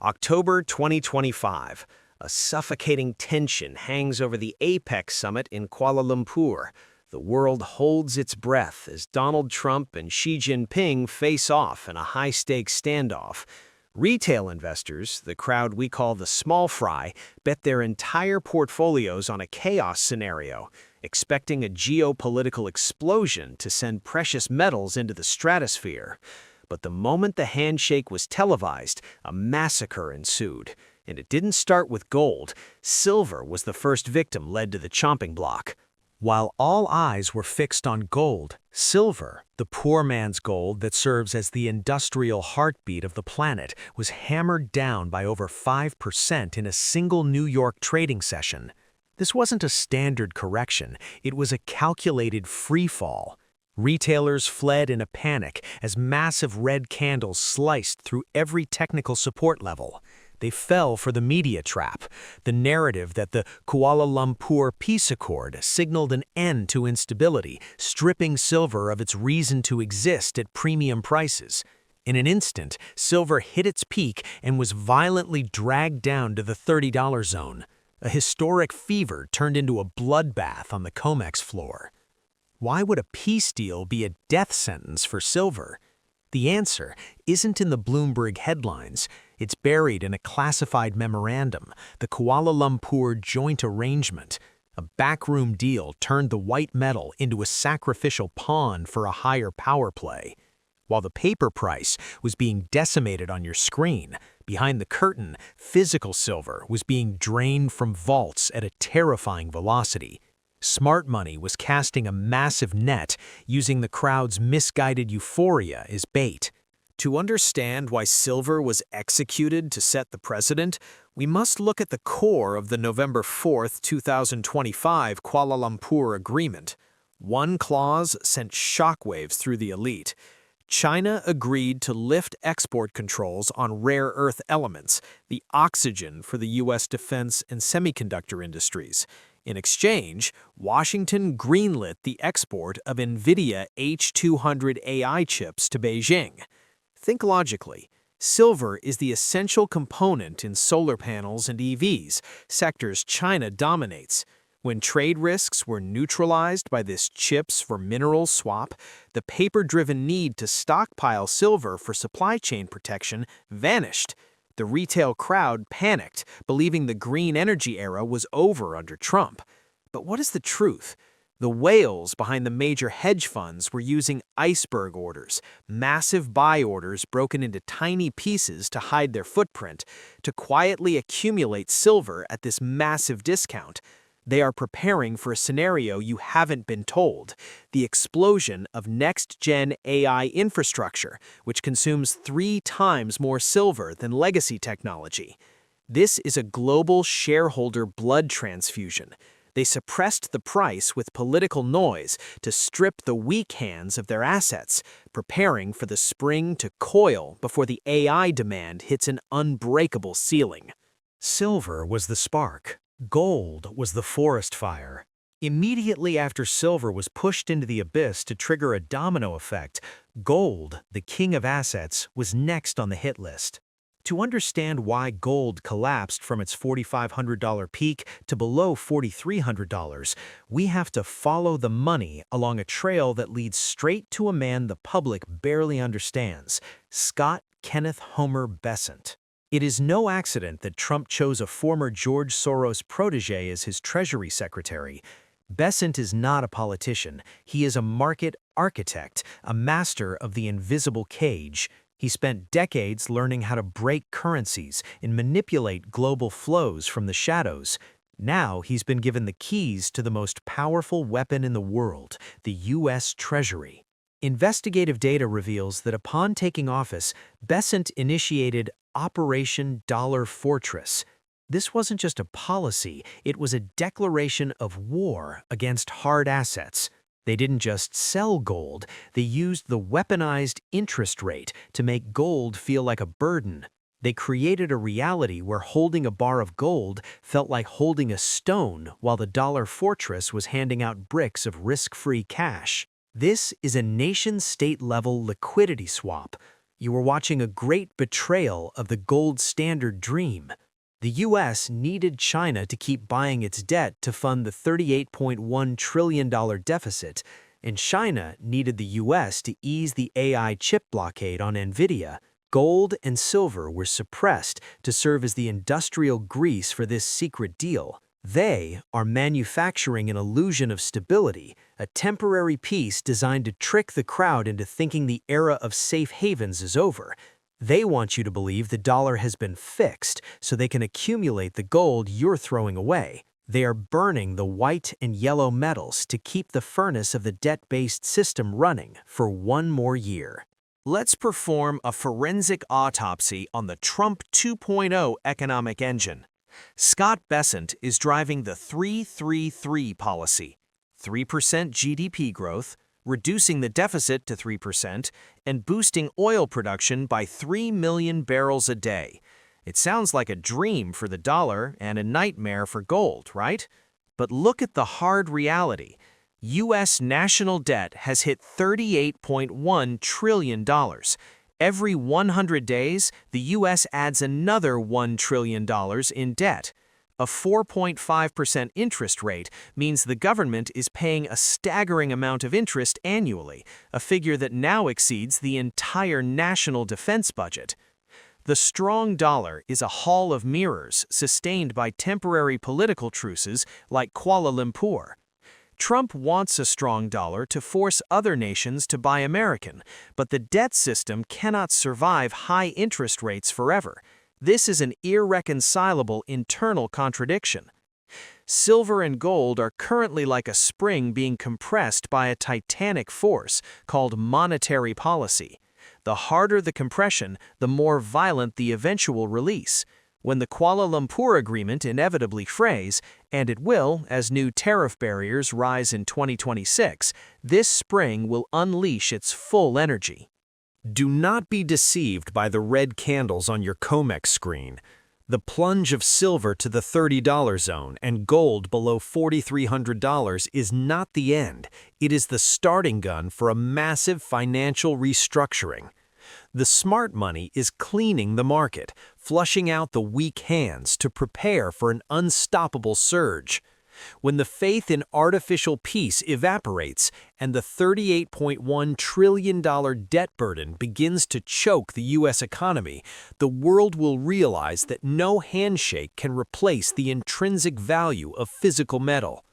October 2025. A suffocating tension hangs over the APEC summit in Kuala Lumpur. The world holds its breath as Donald Trump and Xi Jinping face off in a high-stakes standoff. Retail investors, the crowd we call the small fry, bet their entire portfolios on a chaos scenario, expecting a geopolitical explosion to send precious metals into the stratosphere. But the moment the handshake was televised, a massacre ensued. And it didn't start with gold. Silver was the first victim led to the chopping block. While all eyes were fixed on gold, silver, the poor man's gold that serves as the industrial heartbeat of the planet, was hammered down by over 5% in a single New York trading session. This wasn't a standard correction, it was a calculated free fall. Retailers fled in a panic as massive red candles sliced through every technical support level. They fell for the media trap, the narrative that the Kuala Lumpur Peace Accord signaled an end to instability, stripping silver of its reason to exist at premium prices. In an instant, silver hit its peak and was violently dragged down to the $30 zone. A historic fever turned into a bloodbath on the Comex floor. Why would a peace deal be a death sentence for silver? The answer isn't in the Bloomberg headlines. It's buried in a classified memorandum, the Kuala Lumpur Joint Arrangement. A backroom deal turned the white metal into a sacrificial pawn for a higher power play. While the paper price was being decimated on your screen, behind the curtain, physical silver was being drained from vaults at a terrifying velocity. Smart money was casting a massive net, using the crowd's misguided euphoria as bait. To understand why silver was executed to set the precedent, we must look at the core of the November 4, 2025 Kuala Lumpur Agreement. One clause sent shockwaves through the elite. China agreed to lift export controls on rare earth elements, the oxygen for the U.S. defense and semiconductor industries. In exchange, Washington greenlit the export of NVIDIA H200 AI chips to Beijing. Think logically. Silver is the essential component in solar panels and EVs, sectors China dominates. When trade risks were neutralized by this chips for minerals swap, the paper-driven need to stockpile silver for supply chain protection vanished. The retail crowd panicked, believing the green energy era was over under Trump. But what is the truth? The whales behind the major hedge funds were using iceberg orders, massive buy orders broken into tiny pieces to hide their footprint, to quietly accumulate silver at this massive discount. They are preparing for a scenario you haven't been told, the explosion of next-gen AI infrastructure, which consumes 3 times more silver than legacy technology. This is a global shareholder blood transfusion. They suppressed the price with political noise to strip the weak hands of their assets, preparing for the spring to coil before the AI demand hits an unbreakable ceiling. Silver was the spark. Gold was the forest fire. Immediately after silver was pushed into the abyss to trigger a domino effect, gold, the king of assets, was next on the hit list. To understand why gold collapsed from its $4,500 peak to below $4,300, we have to follow the money along a trail that leads straight to a man the public barely understands, Scott Kenneth Homer Bessent. It is no accident that Trump chose a former George Soros protege as his Treasury Secretary. Bessent is not a politician. He is a market architect, a master of the invisible cage. He spent decades learning how to break currencies and manipulate global flows from the shadows. Now he's been given the keys to the most powerful weapon in the world, the U.S. Treasury. Investigative data reveals that upon taking office, Bessent initiated Operation Dollar Fortress. This wasn't just a policy, it was a declaration of war against hard assets. They didn't just sell gold, they used the weaponized interest rate to make gold feel like a burden. They created a reality where holding a bar of gold felt like holding a stone while the Dollar Fortress was handing out bricks of risk-free cash. This is a nation-state level liquidity swap. You were watching a great betrayal of the gold standard dream. The U.S. needed China to keep buying its debt to fund the $38.1 trillion deficit, and China needed the U.S. to ease the AI chip blockade on NVIDIA. Gold and silver were suppressed to serve as the industrial grease for this secret deal. They are manufacturing an illusion of stability, a temporary peace designed to trick the crowd into thinking the era of safe havens is over. They want you to believe the dollar has been fixed so they can accumulate the gold you're throwing away. They are burning the white and yellow metals to keep the furnace of the debt-based system running for one more year. Let's perform a forensic autopsy on the Trump 2.0 economic engine. Scott Bessent is driving the 3-3-3 policy, 3% GDP growth, reducing the deficit to 3%, and boosting oil production by 3 million barrels a day. It sounds like a dream for the dollar and a nightmare for gold, right? But look at the hard reality. U.S. national debt has hit $38.1 trillion. Every 100 days, the U.S. adds another $1 trillion in debt. A 4.5% interest rate means the government is paying a staggering amount of interest annually, a figure that now exceeds the entire national defense budget. The strong dollar is a hall of mirrors sustained by temporary political truces like Kuala Lumpur. Trump wants a strong dollar to force other nations to buy American, but the debt system cannot survive high interest rates forever. This is an irreconcilable internal contradiction. Silver and gold are currently like a spring being compressed by a titanic force called monetary policy. The harder the compression, the more violent the eventual release. When the Kuala Lumpur Agreement inevitably frays, and it will as new tariff barriers rise in 2026, this spring will unleash its full energy. Do not be deceived by the red candles on your Comex screen. The plunge of silver to the $30 zone and gold below $4,300 is not the end. It is the starting gun for a massive financial restructuring. The smart money is cleaning the market, flushing out the weak hands to prepare for an unstoppable surge. When the faith in artificial peace evaporates and the $38.1 trillion debt burden begins to choke the U.S. economy, the world will realize that no handshake can replace the intrinsic value of physical metal.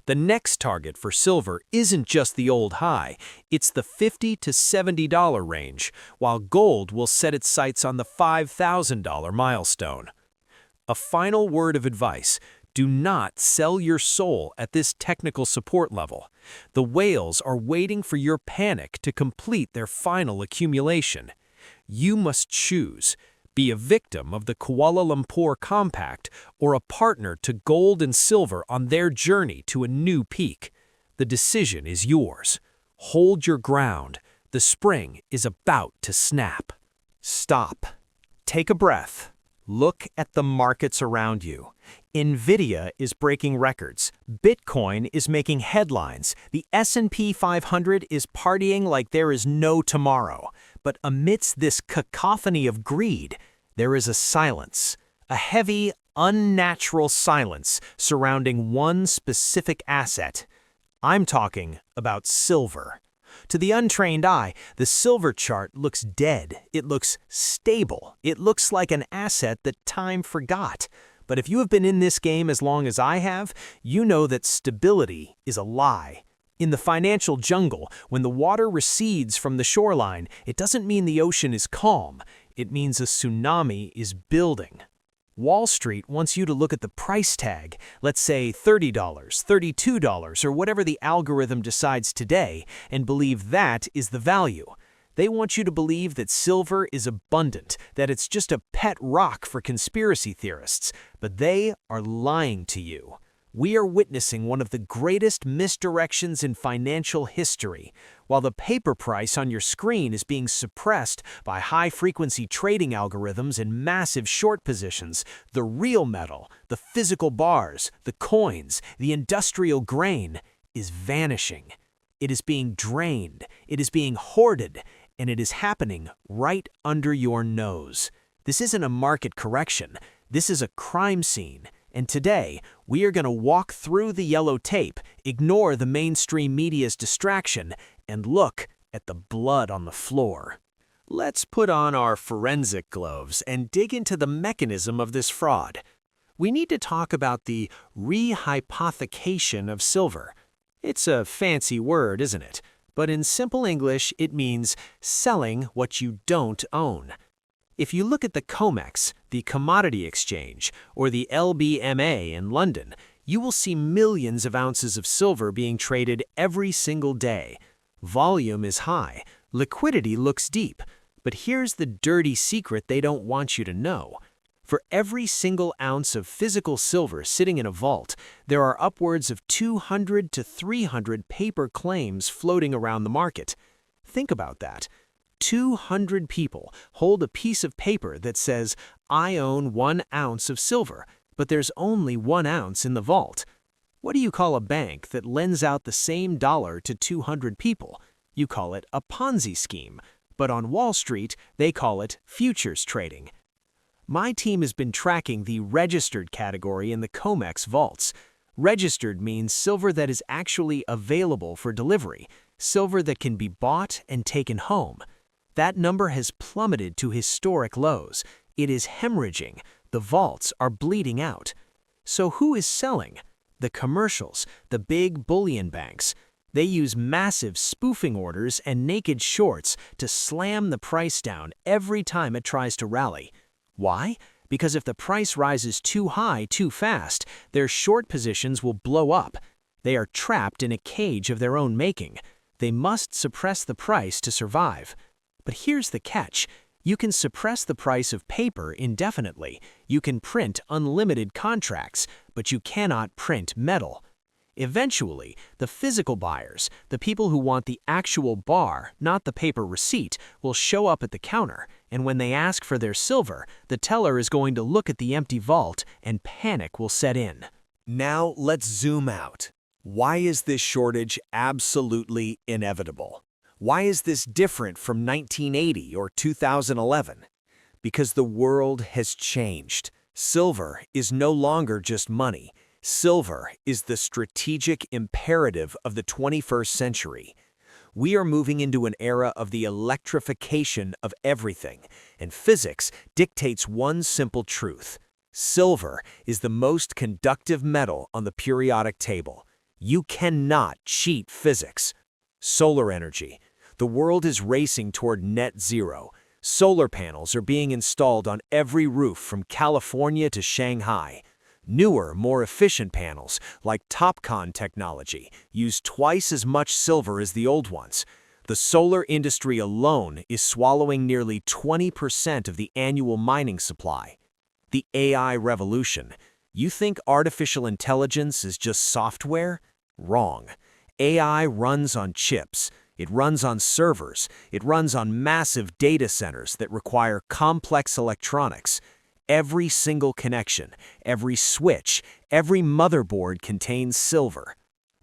The next target for silver isn't just the old high, it's the $50 to $70 range, while gold will set its sights on the $5,000 milestone. A final word of advice. Do not sell your soul at this technical support level. The whales are waiting for your panic to complete their final accumulation. You must choose. Be a victim of the Kuala Lumpur Compact or a partner to gold and silver on their journey to a new peak. The decision is yours. Hold your ground. The spring is about to snap. Stop. Take a breath. Look at the markets around you. NVIDIA is breaking records. Bitcoin is making headlines. The S&P 500 is partying like there is no tomorrow. But amidst this cacophony of greed, there is a silence, a heavy, unnatural silence surrounding one specific asset. I'm talking about silver. To the untrained eye, the silver chart looks dead. It looks stable. It looks like an asset that time forgot. But if you have been in this game as long as I have, you know that stability is a lie. In the financial jungle, when the water recedes from the shoreline, it doesn't mean the ocean is calm. It means a tsunami is building. Wall Street wants you to look at the price tag, let's say $30, $32, or whatever the algorithm decides today, and believe that is the value. They want you to believe that silver is abundant, that it's just a pet rock for conspiracy theorists, but they are lying to you. We are witnessing one of the greatest misdirections in financial history. While the paper price on your screen is being suppressed by high-frequency trading algorithms and massive short positions, the real metal, the physical bars, the coins, the industrial grain, is vanishing. It is being drained. It is being hoarded. and it is happening right under your nose. This isn't a market correction. This is a crime scene. And today, we are going to walk through the yellow tape, ignore the mainstream media's distraction, and look at the blood on the floor. Let's put on our forensic gloves and dig into the mechanism of this fraud. We need to talk about the rehypothecation of silver. It's a fancy word, isn't it? But in simple English, it means selling what you don't own. If you look at the Comex, the Commodity Exchange, or the LBMA in London, you will see millions of ounces of silver being traded every single day. Volume is high, liquidity looks deep, but here's the dirty secret they don't want you to know. For every single ounce of physical silver sitting in a vault, there are upwards of 200 to 300 paper claims floating around the market. Think about that. 200 people hold a piece of paper that says, "I own 1 ounce of silver," but there's only 1 ounce in the vault. What do you call a bank that lends out the same dollar to 200 people? You call it a Ponzi scheme, but on Wall Street, they call it futures trading. My team has been tracking the registered category in the Comex vaults. Registered means silver that is actually available for delivery, silver that can be bought and taken home. That number has plummeted to historic lows. It is hemorrhaging. The vaults are bleeding out. So who is selling? The commercials, the big bullion banks. They use massive spoofing orders and naked shorts to slam the price down every time it tries to rally. Why? Because if the price rises too high too fast, their short positions will blow up. They are trapped in a cage of their own making. They must suppress the price to survive. But here's the catch. You can suppress the price of paper indefinitely. You can print unlimited contracts, but you cannot print metal. Eventually, the physical buyers, the people who want the actual bar, not the paper receipt, will show up at the counter, and when they ask for their silver, the teller is going to look at the empty vault and panic will set in. Now let's zoom out. Why is this shortage absolutely inevitable? Why is this different from 1980 or 2011? Because the world has changed. Silver is no longer just money. Silver is the strategic imperative of the 21st century. We are moving into an era of the electrification of everything, and physics dictates one simple truth. Silver is the most conductive metal on the periodic table. You cannot cheat physics. Solar energy. The world is racing toward net zero. Solar panels are being installed on every roof from California to Shanghai. Newer, more efficient panels, like TOPCon technology, use twice as much silver as the old ones. The solar industry alone is swallowing nearly 20% of the annual mining supply. The AI revolution. You think artificial intelligence is just software? Wrong. AI runs on chips. It runs on servers. It runs on massive data centers that require complex electronics. Every single connection, every switch, every motherboard contains silver.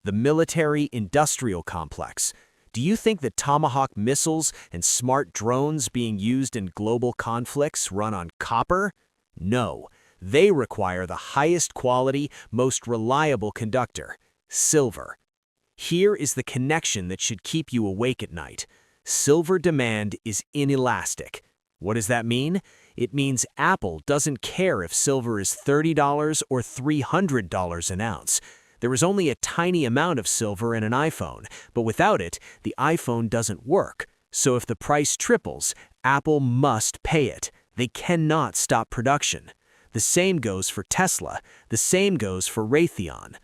The military-industrial complex. Do you think that Tomahawk missiles and smart drones being used in global conflicts run on copper? No. They require the highest quality, most reliable conductor, silver. Here is the connection that should keep you awake at night. Silver demand is inelastic. What does that mean? It means Apple doesn't care if silver is $30 or $300 an ounce. There is only a tiny amount of silver in an iPhone, but without it, the iPhone doesn't work. So if the price triples, Apple must pay it. They cannot stop production. The same goes for Tesla. The same goes for Raytheon.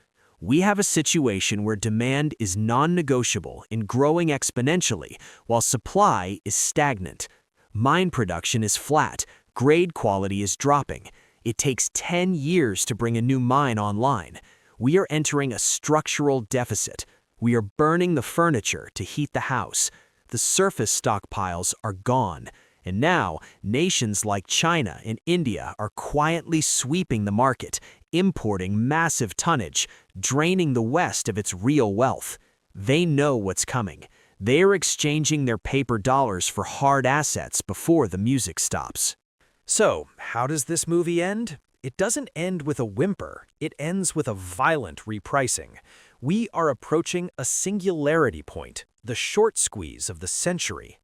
We have a situation where demand is non-negotiable and growing exponentially, while supply is stagnant. Mine production is flat. Grade quality is dropping. It takes 10 years to bring a new mine online. We are entering a structural deficit. We are burning the furniture to heat the house. The surface stockpiles are gone. And now, nations like China and India are quietly sweeping the market, importing massive tonnage, draining the West of its real wealth. They know what's coming. They're exchanging their paper dollars for hard assets before the music stops. So, how does this movie end? It doesn't end with a whimper. It ends with a violent repricing. We are approaching a singularity point, the short squeeze of the century.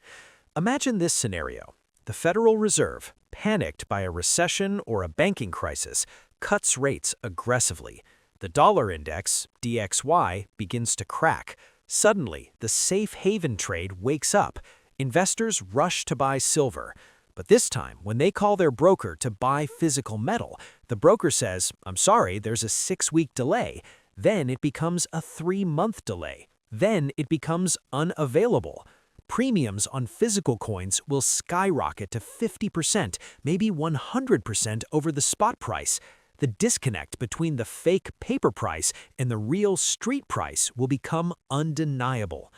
Imagine this scenario. The Federal Reserve, panicked by a recession or a banking crisis, cuts rates aggressively. The dollar index, DXY, begins to crack. Suddenly, the safe haven trade wakes up. Investors rush to buy silver. But this time, when they call their broker to buy physical metal, the broker says, "I'm sorry, there's a 6-week delay." Then it becomes a 3-month delay. Then it becomes unavailable. Premiums on physical coins will skyrocket to 50%, maybe 100% over the spot price. The disconnect between the fake paper price and the real street price will become undeniable.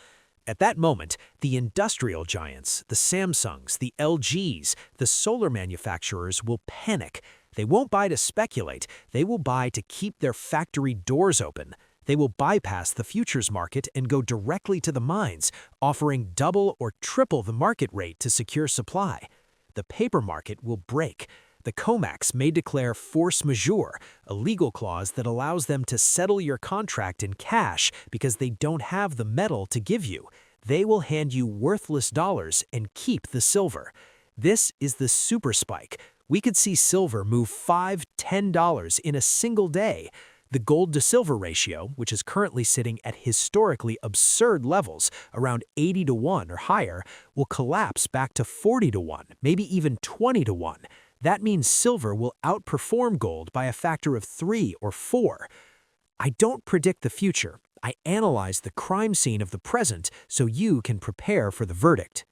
At that moment, the industrial giants, the Samsungs, the LGs, the solar manufacturers will panic. They won't buy to speculate. They will buy to keep their factory doors open. They will bypass the futures market and go directly to the mines, offering double or triple the market rate to secure supply. The paper market will break. The Comex may declare force majeure, a legal clause that allows them to settle your contract in cash because they don't have the metal to give you. They will hand you worthless dollars and keep the silver. This is the super spike. We could see silver move $5, $10 in a single day. The gold-to-silver ratio, which is currently sitting at historically absurd levels, around 80-1 or higher, will collapse back to 40-1, maybe even 20-1. That means silver will outperform gold by a factor of 3 or 4. I don't predict the future. I analyze the crime scene of the present so you can prepare for the verdict.